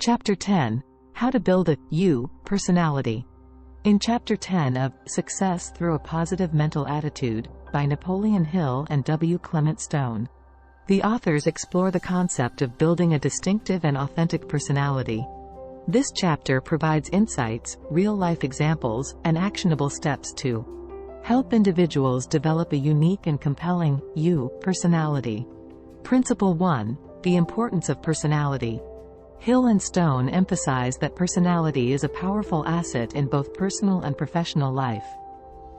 Chapter 10. How to Build a You Personality. In Chapter 10 of Success Through a Positive Mental Attitude, by Napoleon Hill and W. Clement Stone, the authors explore the concept of building a distinctive and authentic personality. This chapter provides insights, real-life examples, and actionable steps to help individuals develop a unique and compelling You personality. Principle 1. The importance of personality. Hill and Stone emphasize that personality is a powerful asset in both personal and professional life.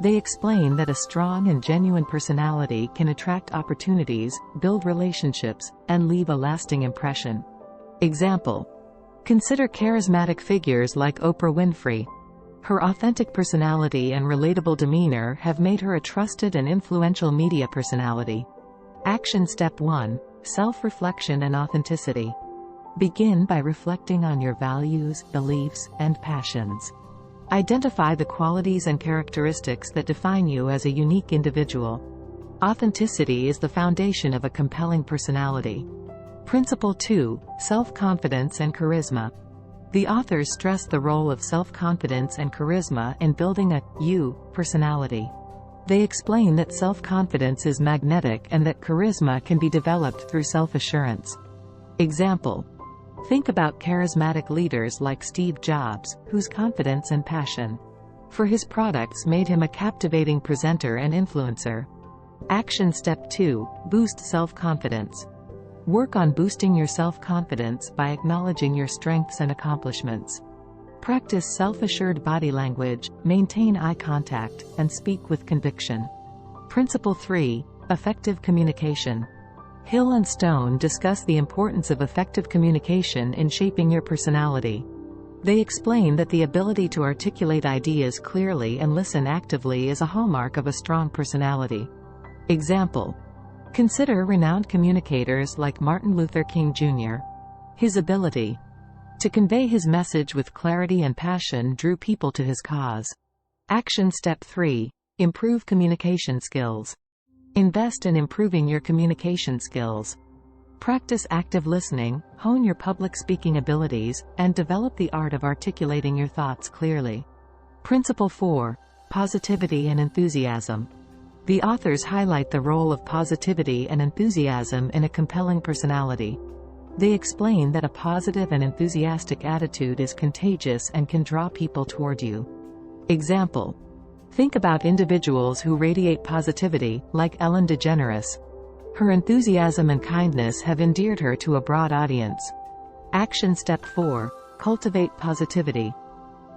They explain that a strong and genuine personality can attract opportunities, build relationships, and leave a lasting impression. Example: consider charismatic figures like Oprah Winfrey. Her authentic personality and relatable demeanor have made her a trusted and influential media personality. Action Step 1. Self-reflection and authenticity. Begin by reflecting on your values, beliefs, and passions. Identify the qualities and characteristics that define you as a unique individual. Authenticity is the foundation of a compelling personality. Principle 2. Self-confidence and charisma. The authors stress the role of self-confidence and charisma in building a You personality. They explain that self-confidence is magnetic and that charisma can be developed through self-assurance. Example: think about charismatic leaders like Steve Jobs, whose confidence and passion for his products made him a captivating presenter and influencer. Action Step 2. Boost self-confidence. Work on boosting your self-confidence by acknowledging your strengths and accomplishments. Practice self-assured body language, maintain eye contact, and speak with conviction. Principle 3. Effective communication. Hill and Stone discuss the importance of effective communication in shaping your personality. They explain that the ability to articulate ideas clearly and listen actively is a hallmark of a strong personality. Example: consider renowned communicators like Martin Luther King Jr. His ability to convey his message with clarity and passion drew people to his cause. Action Step 3. Improve communication skills. Invest in improving your communication skills. Practice active listening, hone your public speaking abilities, and develop the art of articulating your thoughts clearly. Principle 4. Positivity and enthusiasm. The authors highlight the role of positivity and enthusiasm in a compelling personality. They explain that a positive and enthusiastic attitude is contagious and can draw people toward you. Example: think about individuals who radiate positivity, like Ellen DeGeneres. Her enthusiasm and kindness have endeared her to a broad audience. Action Step 4. Cultivate positivity.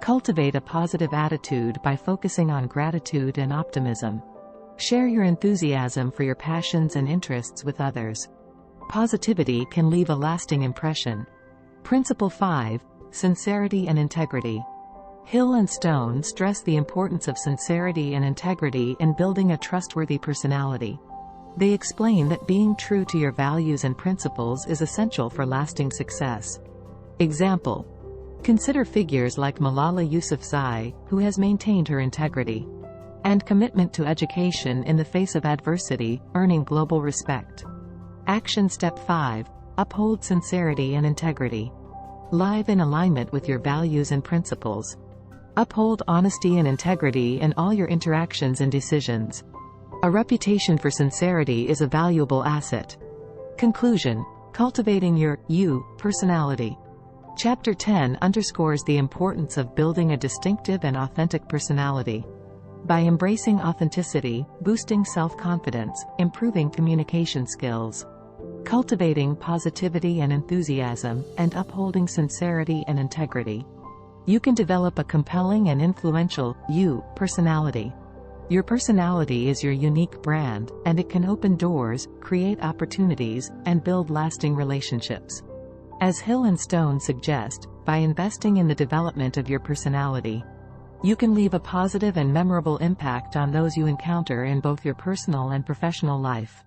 Cultivate a positive attitude by focusing on gratitude and optimism. Share your enthusiasm for your passions and interests with others. Positivity can leave a lasting impression. Principle 5. Sincerity and integrity. Hill and Stone stress the importance of sincerity and integrity in building a trustworthy personality. They explain that being true to your values and principles is essential for lasting success. Example: consider figures like Malala Yousafzai, who has maintained her integrity and commitment to education in the face of adversity, earning global respect. Action Step 5. Uphold sincerity and integrity. Live in alignment with your values and principles. Uphold honesty and integrity in all your interactions and decisions. A reputation for sincerity is a valuable asset. Conclusion: cultivating your You personality. Chapter 10 underscores the importance of building a distinctive and authentic personality. By embracing authenticity, boosting self-confidence, improving communication skills, cultivating positivity and enthusiasm, and upholding sincerity and integrity, you can develop a compelling and influential You personality. Your personality is your unique brand, and it can open doors, create opportunities, and build lasting relationships. As Hill and Stone suggest, by investing in the development of your personality, you can leave a positive and memorable impact on those you encounter in both your personal and professional life.